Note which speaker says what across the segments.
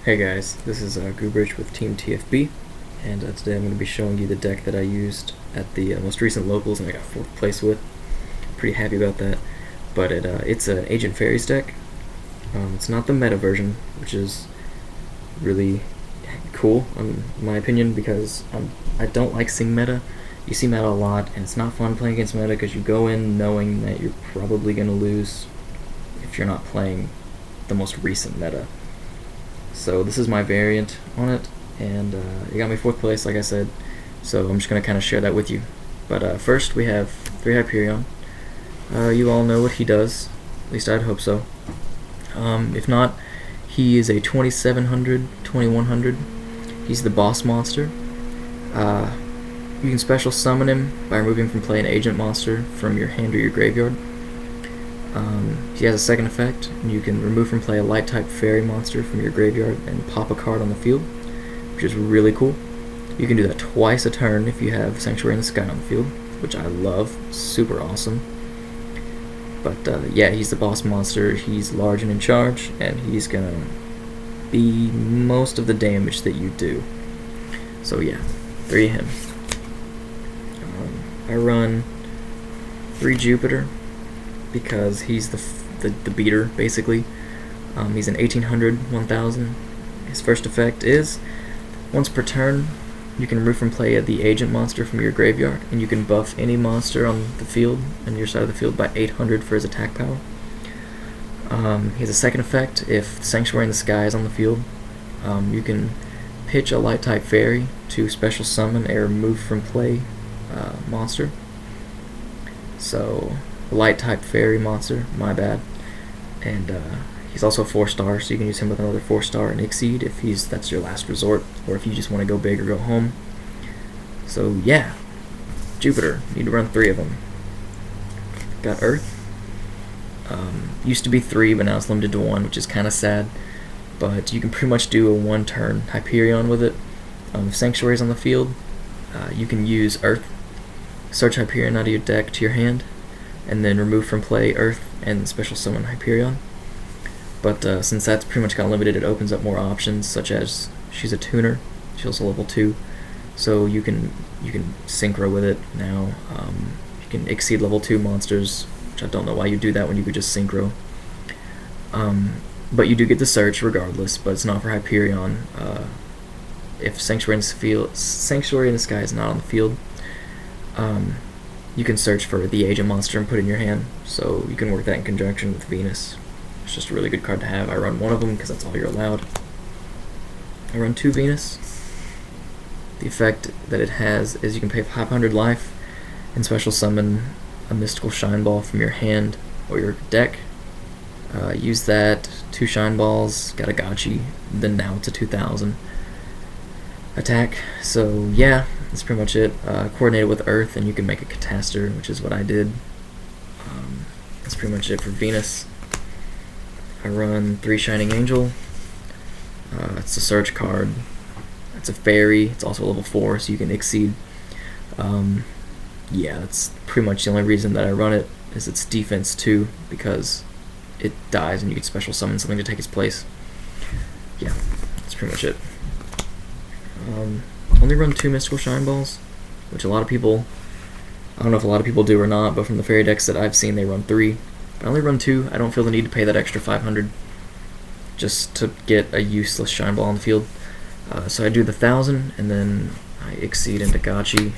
Speaker 1: Hey guys, this is Goobridge with Team TFB, and today I'm going to be showing you the deck that I used at the most recent locals, and I got 4th place with. Pretty happy about that. But it's an Agent Faeries deck. It's not the meta version, which is really cool, in my opinion, because I don't like seeing meta. You see meta a lot, and it's not fun playing against meta because you go in knowing that you're probably going to lose if you're not playing the most recent meta. So this is my variant on it, and it got me 4th place, like I said, so I'm just going to kind of share that with you. But first we have 3 Hyperion. You all know what he does, at least I'd hope so. If not, he is a 2700, 2100. He's the boss monster. You can special summon him by removing from play an agent monster from your hand or your graveyard. He has a second effect, and you can remove from play a light type fairy monster from your graveyard and pop a card on the field, which is really cool. You can do that twice a turn if you have Sanctuary in the Sky on the field, which I love, super awesome. But yeah, he's the boss monster, he's large and in charge, and he's gonna be most of the damage that you do. So yeah, 3 of him. I run 3 Jupiter, because he's the beater, basically. He's an 1800, 1000. His first effect is, once per turn, you can remove from play the agent monster from your graveyard, and you can buff any monster on the field, on your side of the field, by 800 for his attack power. He has a second effect. If Sanctuary in the Sky is on the field, you can pitch a light type fairy to special summon a remove from play monster. So light type fairy monster, my bad. And he's also a 4-star, so you can use him with another 4-star and Exceed if that's your last resort, or if you just want to go big or go home. So yeah, Jupiter, you need to run 3 of them. Got Earth. Used to be 3, but now it's limited to 1, which is kind of sad. But you can pretty much do a 1-turn Hyperion with it. If Sanctuary's on the field, you can use Earth, search Hyperion out of your deck to your hand, and then remove from play Earth and special summon Hyperion. But since that's pretty much got limited, it opens up more options, such as she's a tuner, she's also level 2, so you can synchro with it now. You can exceed level 2 monsters, which I don't know why you do that when you could just synchro. But you do get the search regardless, but it's not for Hyperion. If Sanctuary in the Sky is not on the field, you can search for the agent monster and put it in your hand, so you can work that in conjunction with Venus. It's just a really good card to have. I run 1 of them because that's all you're allowed. I run 2 Venus. The effect that it has is you can pay 500 life and special summon a mystical shine ball from your hand or your deck. Use that, 2 shine balls, got a gotchi, then now it's a 2000 attack. So yeah, that's pretty much it. Coordinated with Earth, and you can make a Catastor, which is what I did. That's pretty much it for Venus. I run 3 Shining Angel. It's a search card. It's a fairy. It's also level 4, so you can exceed. Yeah, that's pretty much the only reason that I run it, is it's defense 2, because it dies and you can special summon something to take its place. Yeah, that's pretty much it. Only run 2 Mystical Shine Balls, which a lot of people, I don't know if a lot of people do or not, but from the fairy decks that I've seen, they run 3. But I only run 2. I don't feel the need to pay that extra 500 just to get a useless Shine Ball on the field. So I do the 1000, and then I exceed into gotchi,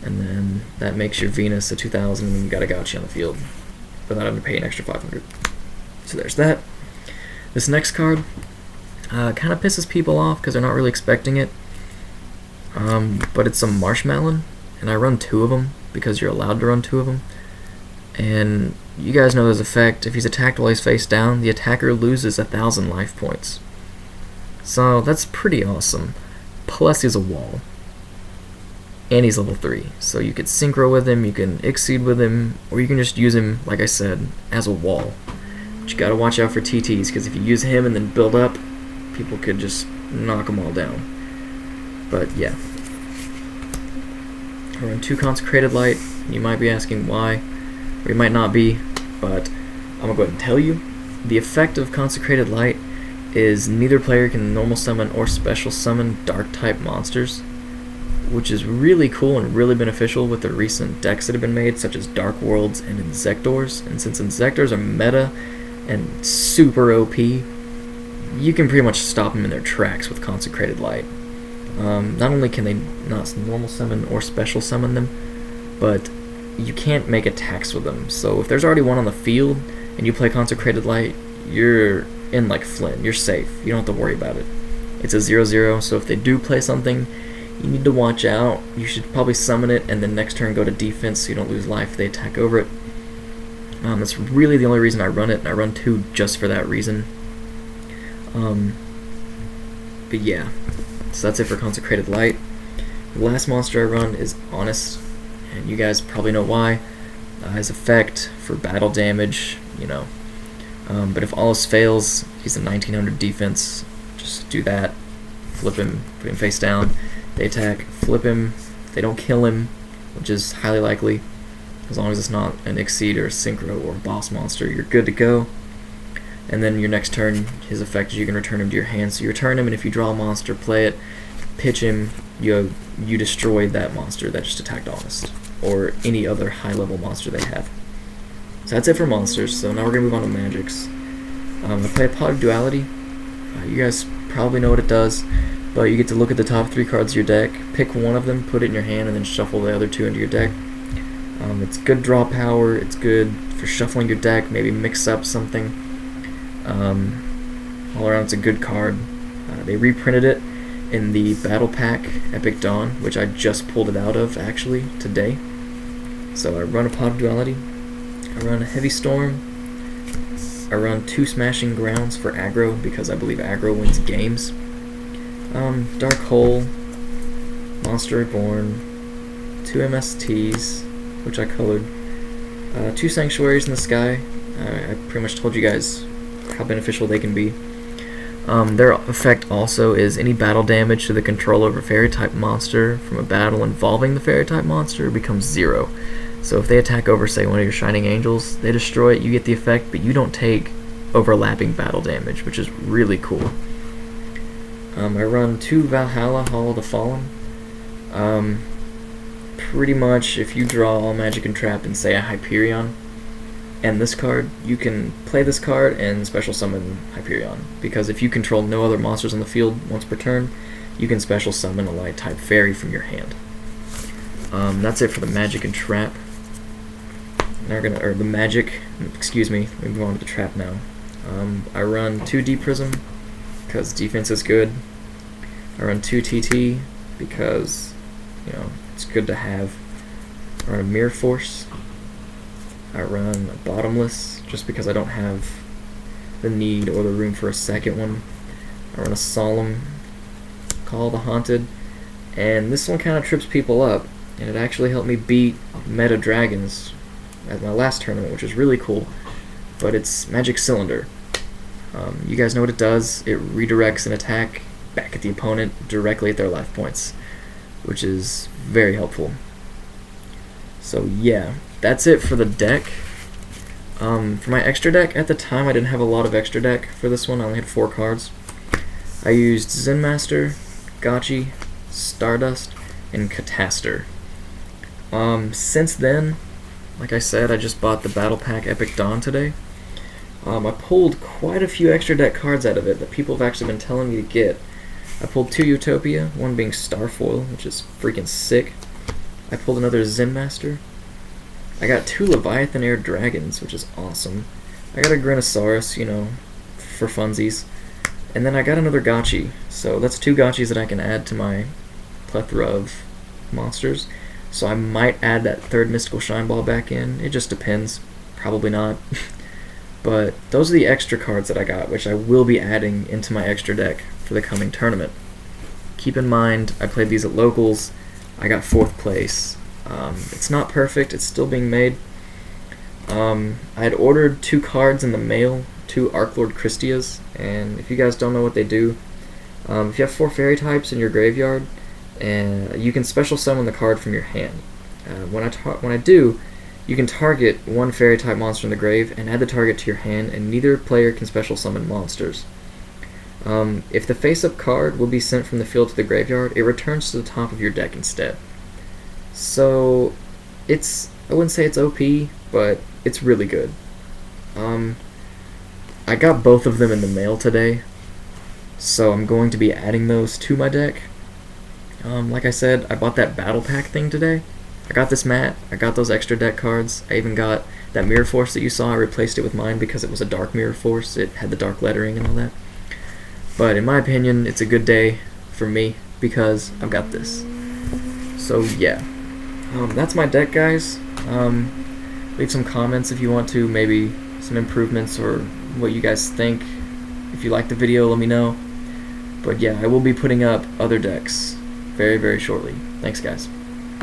Speaker 1: and then that makes your Venus a 2000, and then you got a gotchi on the field without having to pay an extra 500. So there's that. This next card kind of pisses people off because they're not really expecting it. But it's a Marshmallow, and I run 2 of them because you're allowed to run 2 of them. And you guys know this effect. If he's attacked while he's face down, the attacker loses 1,000 life points. So that's pretty awesome. Plus he's a wall. And he's level 3. So you could synchro with him, you can exceed with him, or you can just use him, like I said, as a wall. But you gotta watch out for TTs, because if you use him and then build up, people could just knock them all down. But yeah. I run 2 Consecrated Light. You might be asking why, or you might not be, but I'm gonna go ahead and tell you. The effect of Consecrated Light is neither player can normal summon or special summon dark type monsters, which is really cool and really beneficial with the recent decks that have been made, such as Dark Worlds and Insectors. And since Insectors are meta and super OP, you can pretty much stop them in their tracks with Consecrated Light. Not only can they not normal summon or special summon them, but you can't make attacks with them. So if there's already one on the field and you play Consecrated Light, you're in like Flynn. You're safe. You don't have to worry about it. It's a 0/0, so if they do play something, you need to watch out. You should probably summon it and then next turn go to defense so you don't lose life if they attack over it. That's really the only reason I run it, and I run 2 just for that reason. But yeah, so that's it for Consecrated Light. The last monster I run is Honest, and you guys probably know why. His effect for battle damage, you know. But if all else fails, he's a 1900 defense. Just do that. Flip him, put him face down. They attack, flip him. They don't kill him, which is highly likely. As long as it's not an Exceed or a Synchro or a boss monster, you're good to go. And then your next turn, his effect is you can return him to your hand. So you return him, and if you draw a monster, play it, pitch him, you destroyed that monster that just attacked Honest, or any other high-level monster they have. So that's it for monsters. So now we're going to move on to magics. I play a Pot of Duality. You guys probably know what it does, but you get to look at the top 3 cards of your deck, pick one of them, put it in your hand, and then shuffle the other 2 into your deck. It's good draw power, it's good for shuffling your deck, maybe mix up something. All around it's a good card. They reprinted it in the Battle Pack Epic Dawn, which I just pulled it out of actually today. So I run a Pot of Duality, I run a Heavy Storm, I run 2 Smashing Grounds for aggro because I believe aggro wins games. Dark Hole, Monster Reborn, 2 MSTs, which I colored, 2 Sanctuaries in the Sky. I pretty much told you guys how beneficial they can be. Their effect also is any battle damage to the control of a fairy type monster from a battle involving the fairy type monster becomes 0. So if they attack over, say, one of your Shining Angels, they destroy it, you get the effect, but you don't take overlapping battle damage, which is really cool. I run 2 Valhalla, Hall of the Fallen. Pretty much, if you draw all Magic and Trap and say a Hyperion, and this card, you can play this card and special summon Hyperion, because if you control no other monsters on the field once per turn, you can special summon a light type fairy from your hand. That's it for the Magic and Trap. Now we're gonna, or the Magic, excuse me, let me move on to the Trap now. I run 2 Deep Prism, because defense is good. I run 2 TT, because, you know, it's good to have. I run a Mirror Force. I run a Bottomless, just because I don't have the need or the room for a second one. I run a Solemn, Call the Haunted, and this one kind of trips people up, and it actually helped me beat Meta Dragons at my last tournament, which is really cool, but it's Magic Cylinder. You guys know what it does. It redirects an attack back at the opponent directly at their life points, which is very helpful. So yeah, that's it for the deck. For my extra deck, at the time I didn't have a lot of extra deck for this one. I only had 4 cards. I used Zen Master, Gotchi, Stardust, and Cataster. Since then, like I said, I just bought the Battle Pack Epic Dawn today. I pulled quite a few extra deck cards out of it that people have actually been telling me to get. I pulled 2 Utopia, one being Starfoil, which is freaking sick. I pulled another Zen Master. I got 2 Leviathan Air Dragons, which is awesome. I got a Grinosaurus, you know, for funsies. And then I got another Gotchi. So that's 2 Gotchis that I can add to my plethora of monsters. So I might add that 3rd Mystical Shine Ball back in. It just depends. Probably not. But those are the extra cards that I got, which I will be adding into my extra deck for the coming tournament. Keep in mind, I played these at locals. I got 4th place. It's not perfect. It's still being made. I had ordered 2 cards in the mail, 2 Archlord Christias, and if you guys don't know what they do, if you have 4 fairy types in your graveyard, you can special summon the card from your hand. When I do, you can target 1 fairy type monster in the grave and add the target to your hand, and neither player can special summon monsters. If the face-up card will be sent from the field to the graveyard, it returns to the top of your deck instead. So, I wouldn't say it's OP, but it's really good. I got both of them in the mail today, so I'm going to be adding those to my deck. Like I said, I bought that battle pack thing today. I got this mat, I got those extra deck cards, I even got that Mirror Force that you saw. I replaced it with mine because it was a dark Mirror Force, it had the dark lettering and all that. But in my opinion, it's a good day for me because I've got this. So yeah, that's my deck, guys. Leave some comments if you want to, maybe some improvements or what you guys think. If you like the video, let me know. But yeah, I will be putting up other decks very, very shortly. Thanks, guys.